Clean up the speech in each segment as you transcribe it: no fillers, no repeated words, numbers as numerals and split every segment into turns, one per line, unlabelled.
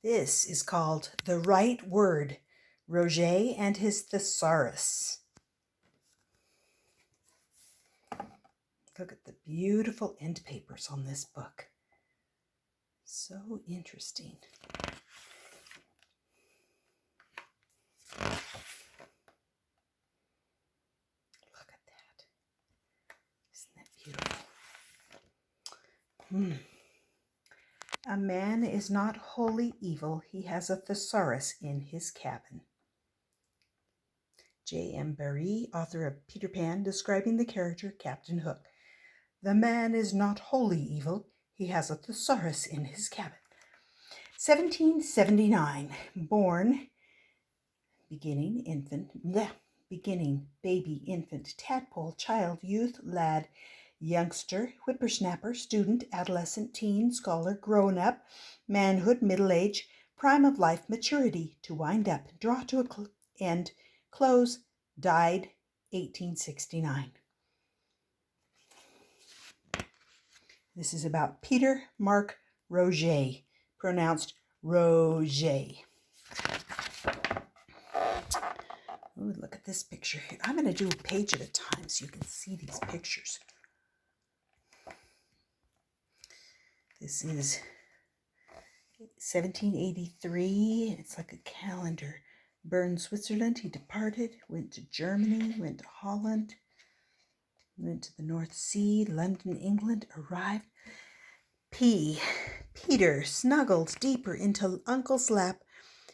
This is called The Right Word, Roget and his Thesaurus. Look at the beautiful end papers on this book. So interesting. Look at that. Isn't that beautiful? A man is not wholly evil. He has a thesaurus in his cabin. J.M. Barrie, author of Peter Pan, describing the character Captain Hook. The man is not wholly evil. He has a thesaurus in his cabin. 1779, born, beginning, baby, infant, tadpole, child, youth, lad, youngster, whippersnapper, student, adolescent, teen, scholar, grown up, manhood, middle age, prime of life, maturity, to wind up, draw to an end, close, died, 1869. This is about Peter Mark Roget, pronounced Roget. Ooh, look at this picture here. I'm going to do a page at a time so you can see these pictures. This is 1783. It's like a calendar. Bern, Switzerland. He departed, went to Germany, went to Holland, went to the North Sea, London, England, arrived. Peter snuggled deeper into Uncle's lap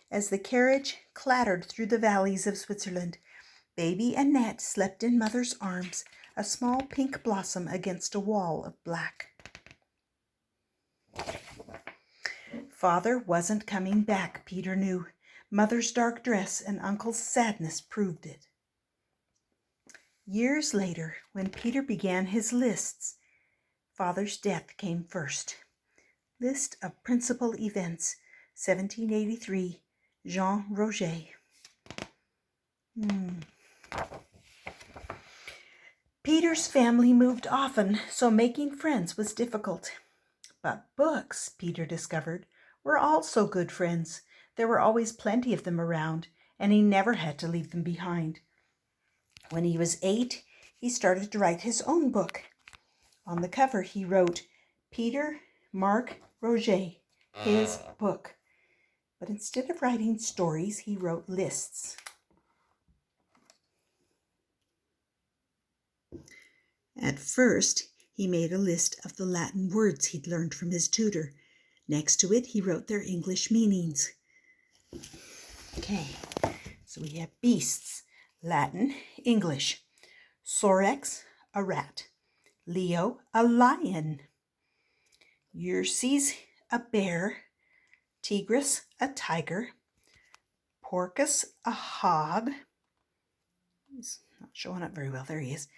as the carriage clattered through the valleys of Switzerland. Baby Annette slept in mother's arms, a small pink blossom against a wall of black. Father wasn't coming back, Peter knew. Mother's dark dress and Uncle's sadness proved it. Years later, when Peter began his lists, Father's death came first. List of principal events, 1783, Jean Roget. Peter's family moved often, so making friends was difficult. But books, Peter discovered, were also good friends. There were always plenty of them around, and he never had to leave them behind. When he was 8, he started to write his own book. On the cover, he wrote, Peter Mark Roget, his book. But instead of writing stories, he wrote lists. At first, he made a list of the Latin words he'd learned from his tutor. Next to it, he wrote their English meanings. Okay, so we have beasts, Latin, English. Sorex, a rat. Leo, a lion. Urses, a bear. Tigris, a tiger. Porcus, a hog. He's not showing up very well. There he is.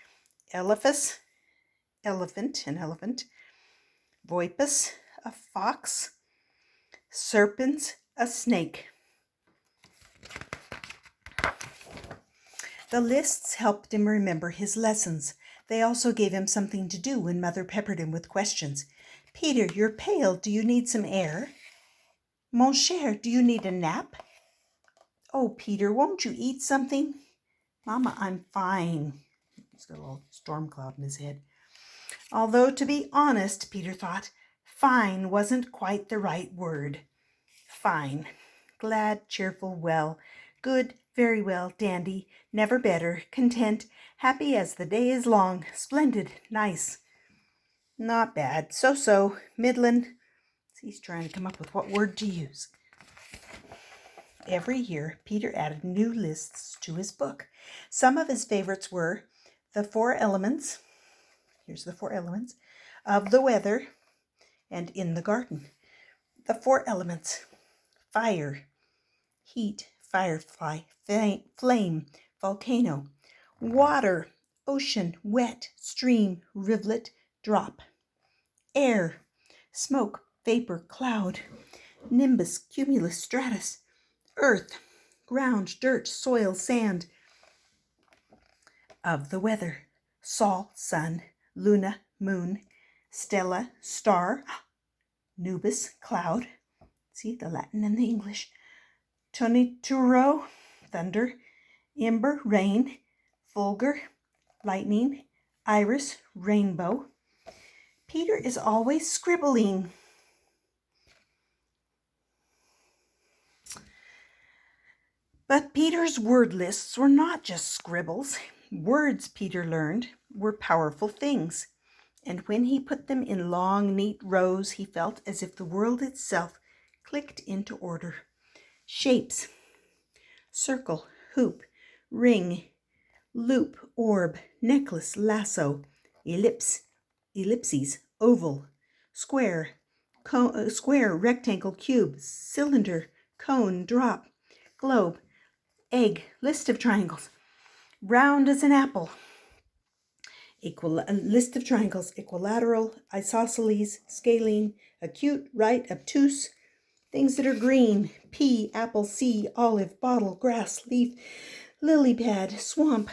Elephas, an elephant. Voipus, a fox. Serpens, a snake. The lists helped him remember his lessons. They also gave him something to do when Mother peppered him with questions. Peter, you're pale. Do you need some air? Mon cher, do you need a nap? Oh, Peter, won't you eat something? Mama, I'm fine. He's got a little storm cloud in his head. Although, to be honest, Peter thought, fine wasn't quite the right word. Fine. Glad, cheerful, well. Good, very well, dandy, never better, content, happy as the day is long, splendid, nice. Not bad, so, middlin'. He's trying to come up with what word to use. Every year, Peter added new lists to his book. Some of his favorites were the 4 elements, here's the 4 elements, of the weather, and in the garden. The 4 elements: fire, heat, firefly, flame, volcano, water, ocean, wet, stream, rivulet, drop, air, smoke, vapor, cloud, nimbus, cumulus, stratus, earth, ground, dirt, soil, sand. Of the weather: sol, sun, luna, moon, stella, star, nubis, cloud, See, the Latin and the English. Tonituro, thunder. Ember, rain. Fulgur, lightning. Iris, rainbow. Peter is always scribbling. But Peter's word lists were not just scribbles. Words, Peter learned, were powerful things. And when he put them in long, neat rows, he felt as if the world itself clicked into order. Shapes: circle, hoop, ring, loop, orb, necklace, lasso, ellipse, ellipses, oval, square, square, rectangle, cube, cylinder, cone, drop, globe, egg, list of triangles, round as an apple, list of triangles, equilateral, isosceles, scalene, acute, right, obtuse, things that are green, pea, apple, sea, olive, bottle, grass, leaf, lily pad, swamp,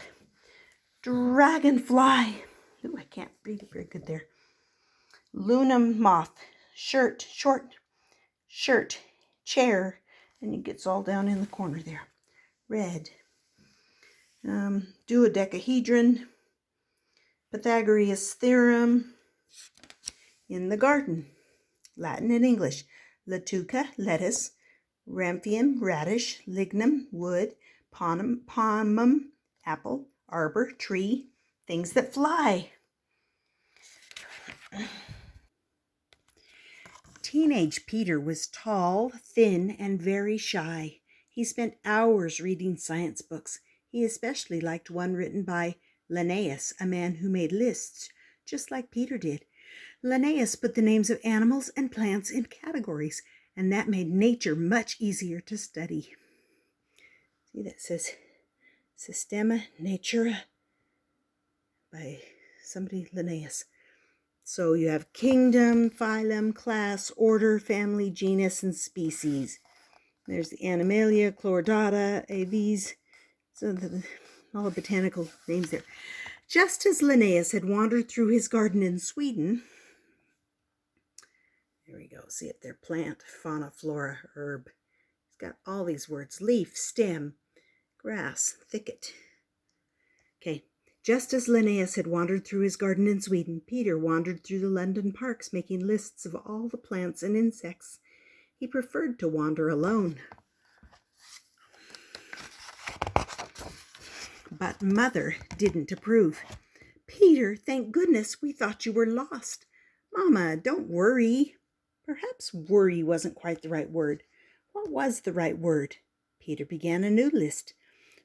dragonfly. Ooh, I can't read it very good there. Luna moth, shirt, short, shirt, chair, and it gets all down in the corner there. Red. Dodecahedron, Pythagoras theorem. In the garden, Latin and English. Latuca, lettuce. Rampion, radish. Lignum, wood. Pomum, apple. Arbor, tree. Things that fly. Teenage Peter was tall, thin, and very shy. He spent hours reading science books. He especially liked one written by Linnaeus, a man who made lists, just like Peter did. Linnaeus put the names of animals and plants in categories, and that made nature much easier to study. See, that says Systema Natura by somebody, Linnaeus. So you have kingdom, phylum, class, order, family, genus, and species. There's the Animalia, Chordata, Aves, so all the botanical names there. Just as Linnaeus had wandered through his garden in Sweden, there we go, see it there, plant, fauna, flora, herb. It's got all these words, leaf, stem, grass, thicket. Okay. Just as Linnaeus had wandered through his garden in Sweden, Peter wandered through the London parks making lists of all the plants and insects. He preferred to wander alone. But Mother didn't approve. Peter, thank goodness, we thought you were lost. Mama, don't worry. Perhaps worry wasn't quite the right word. What was the right word? Peter began a new list.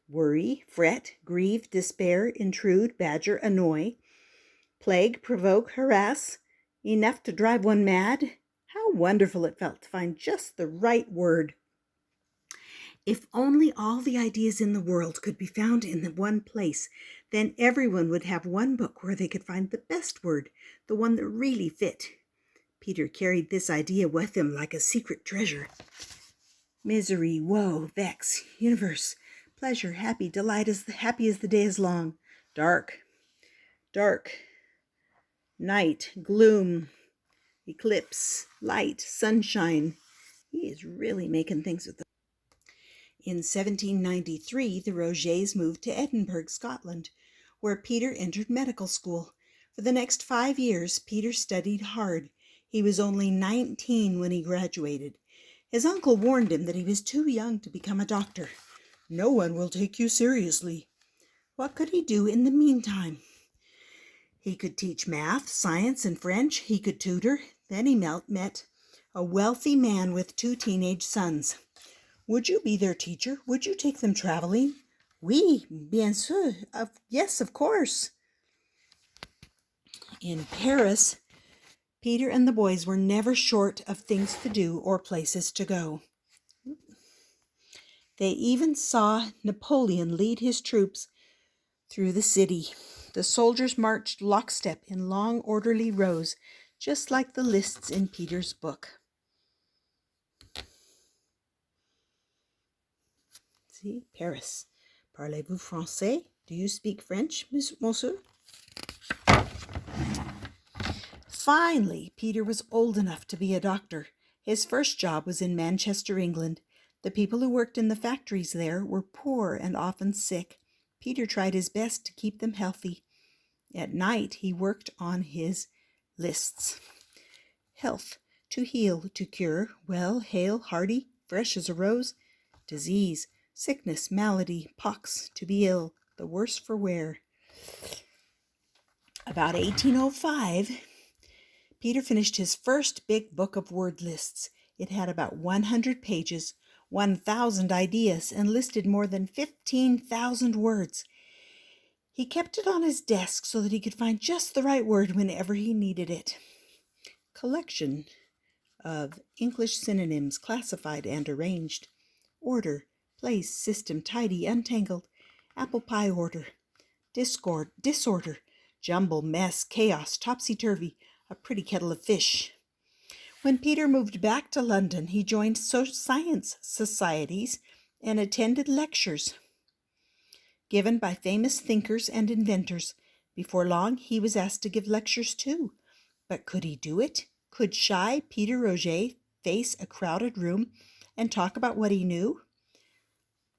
Worry, fret, grieve, despair, intrude, badger, annoy, plague, provoke, harass, enough to drive one mad. How wonderful it felt to find just the right word. If only all the ideas in the world could be found in the one place, then everyone would have one book where they could find the best word, the one that really fit. Peter carried this idea with him like a secret treasure. Misery, woe, vex, universe, pleasure, happy, delight, happy as the day is long. Dark, dark, night, gloom, eclipse, light, sunshine. He is really making things with them. In 1793, the Rogets moved to Edinburgh, Scotland, where Peter entered medical school. For the next 5 years, Peter studied hard. He was only 19 when he graduated. His uncle warned him that he was too young to become a doctor. No one will take you seriously. What could he do in the meantime? He could teach math, science, and French. He could tutor. Then he met a wealthy man with 2 teenage sons. Would you be their teacher? Would you take them traveling? Oui, bien sûr. Yes, of course. In Paris, Peter and the boys were never short of things to do or places to go. They even saw Napoleon lead his troops through the city. The soldiers marched lockstep in long, orderly rows, just like the lists in Peter's book. See, Paris. Parlez-vous français? Do you speak French, monsieur? Finally, Peter was old enough to be a doctor. His first job was in Manchester, England. The people who worked in the factories there were poor and often sick. Peter tried his best to keep them healthy. At night, he worked on his lists. Health, to heal, to cure, well, hale, hearty, fresh as a rose. Disease, sickness, malady, pox, to be ill, the worse for wear. About 1805, Peter finished his first big book of word lists. It had about 100 pages, 1,000 ideas, and listed more than 15,000 words. He kept it on his desk so that he could find just the right word whenever he needed it. Collection of English synonyms, classified and arranged. Order, place, system, tidy, untangled. Apple pie order. Discord, disorder. Jumble, mess, chaos, topsy-turvy. A pretty kettle of fish. When Peter moved back to London, he joined science societies and attended lectures given by famous thinkers and inventors. Before long, he was asked to give lectures too. But could he do it? Could shy Peter Roget face a crowded room and talk about what he knew?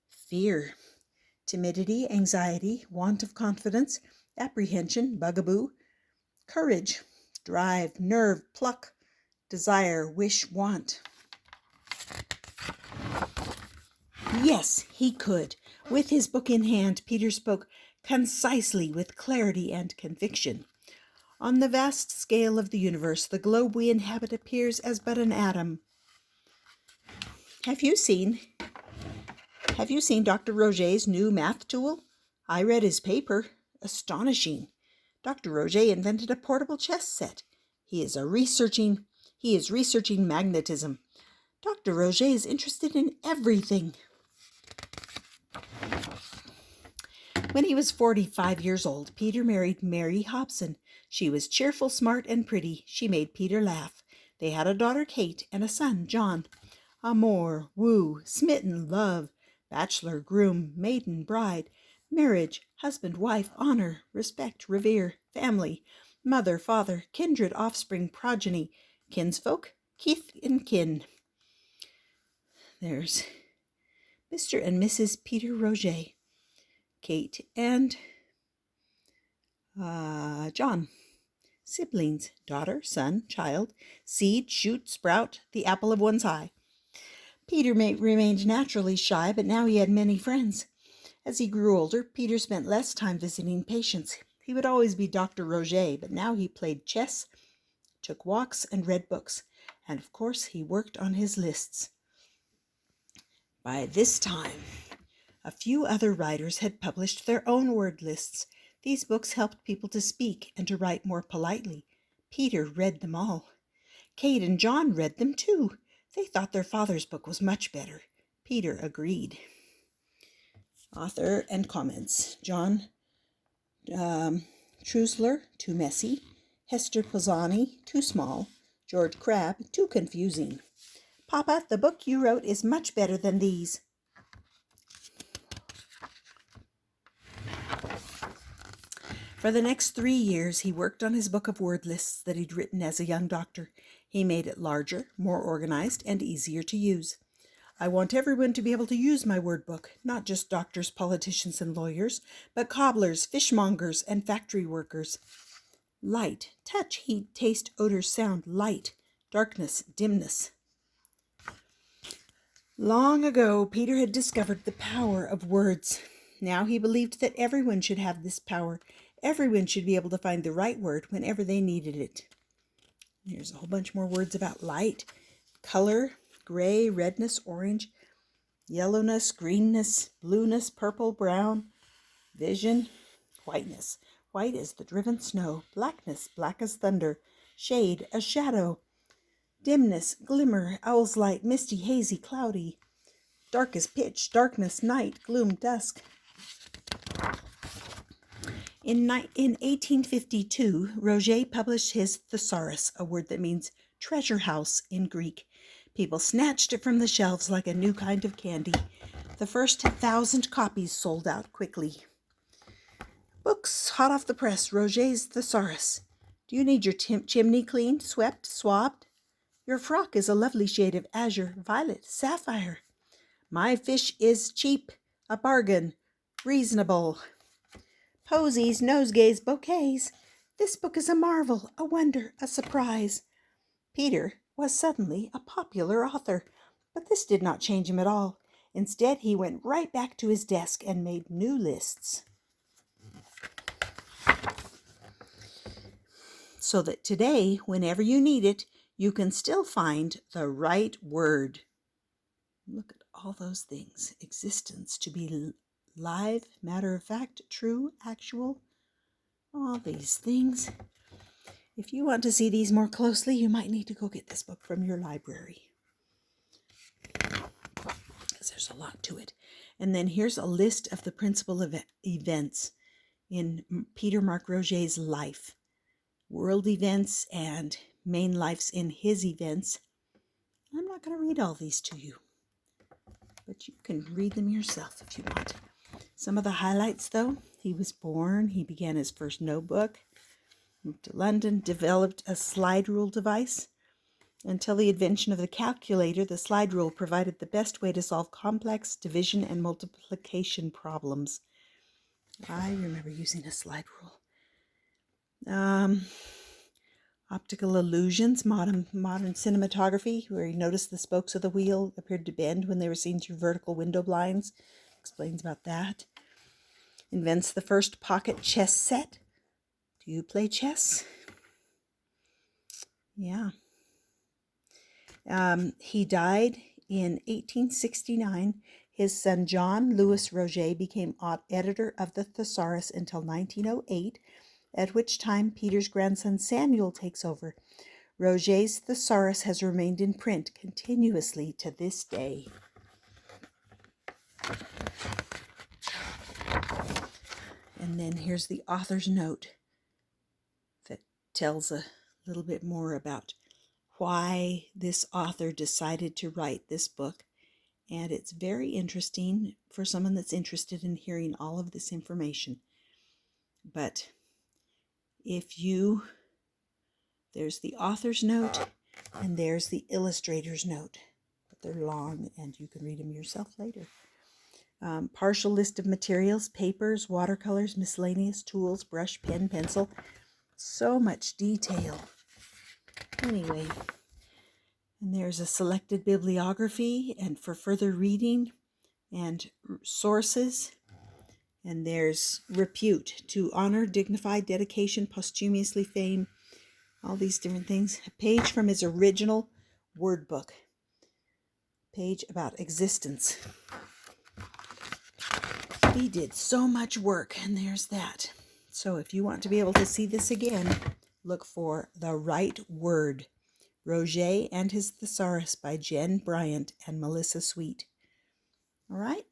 Fear, timidity, anxiety, want of confidence, apprehension, bugaboo, courage, drive, nerve, pluck, desire, wish, want. Yes, he could. With his book in hand, Peter spoke concisely with clarity and conviction. On the vast scale of the universe, the globe we inhabit appears as but an atom. Have you seen Dr. Roget's new math tool? I read his paper. Astonishing. Dr. Roget invented a portable chess set. He is researching magnetism. Dr. Roget is interested in everything. When he was 45 years old, Peter married Mary Hobson. She was cheerful, smart, and pretty. She made Peter laugh. They had a daughter, Kate, and a son, John. Amour, woo, smitten, love, bachelor, groom, maiden, bride, marriage, husband, wife, honor, respect, revere, family, mother, father, kindred, offspring, progeny, kinsfolk, kith and kin. There's Mr. and Mrs. Peter Roget, Kate and John. Siblings, daughter, son, child, seed, shoot, sprout, the apple of one's eye. Peter remained naturally shy, but now he had many friends. As he grew older, Peter spent less time visiting patients. He would always be Dr. Roget, but now he played chess, took walks, and read books. And of course, he worked on his lists. By this time, a few other writers had published their own word lists. These books helped people to speak and to write more politely. Peter read them all. Kate and John read them too. They thought their father's book was much better. Peter agreed. Author and comments. John Trusler, too messy. Hester Pisani, too small. George Crabbe, too confusing. Papa, the book you wrote is much better than these. For the next 3 years, he worked on his book of word lists that he'd written as a young doctor. He made it larger, more organized, and easier to use. I want everyone to be able to use my word book, not just doctors, politicians, and lawyers, but cobblers, fishmongers, and factory workers. Light, touch, heat, taste, odor, sound, light, darkness, dimness. Long ago, Peter had discovered the power of words. Now he believed that everyone should have this power. Everyone should be able to find the right word whenever they needed it. There's a whole bunch more words about light, color, gray, redness, orange, yellowness, greenness, blueness, purple, brown, vision, whiteness. White as the driven snow, blackness, black as thunder, shade, a shadow, dimness, glimmer, owl's light, misty, hazy, cloudy, dark as pitch, darkness, night, gloom, dusk. In 1852, Roget published his Thesaurus, a word that means treasure house in Greek. People snatched it from the shelves like a new kind of candy. The first 1,000 copies sold out quickly. Books hot off the press, Roget's Thesaurus. Do you need your chimney cleaned, swept, swabbed? Your frock is a lovely shade of azure, violet, sapphire. My fish is cheap, a bargain, reasonable. Posies, nosegays, bouquets. This book is a marvel, a wonder, a surprise. Peter was suddenly a popular author, but this did not change him at all. Instead, he went right back to his desk and made new lists. So that today, whenever you need it, you can still find the right word. Look at all those things. Existence, to be live, matter of fact, true, actual, all these things. If you want to see these more closely, you might need to go get this book from your library, because there's a lot to it. And then here's a list of the principal events in Peter Mark Roget's life. World events and main lives in his events. I'm not going to read all these to you, but you can read them yourself if you want. Some of the highlights, though: he was born, he began his first notebook, moved to London, developed a slide rule device. Until the invention of the calculator, the slide rule provided the best way to solve complex division and multiplication problems. I remember using a slide rule. Optical illusions, modern cinematography, where he noticed the spokes of the wheel appeared to bend when they were seen through vertical window blinds. Explains about that. Invents the first pocket chess set. Do you play chess? Yeah. He died in 1869. His son John Louis Roget became editor of the Thesaurus until 1908, at which time Peter's grandson Samuel takes over. Roget's Thesaurus has remained in print continuously to this day. And then here's the author's note that tells a little bit more about why this author decided to write this book. And it's very interesting for someone that's interested in hearing all of this information. But there's the author's note and there's the illustrator's note. But they're long and you can read them yourself later. Partial list of materials: papers, watercolors, miscellaneous tools, brush, pen, pencil. So much detail. Anyway, and there's a selected bibliography and for further reading and sources. And there's repute: to honor, dignify, dedication, posthumously fame, all these different things. A page from his original word book. Page about existence. He did so much work, and there's that. So if you want to be able to see this again, look for The Right Word, Roget and His Thesaurus by Jen Bryant and Melissa Sweet. All right?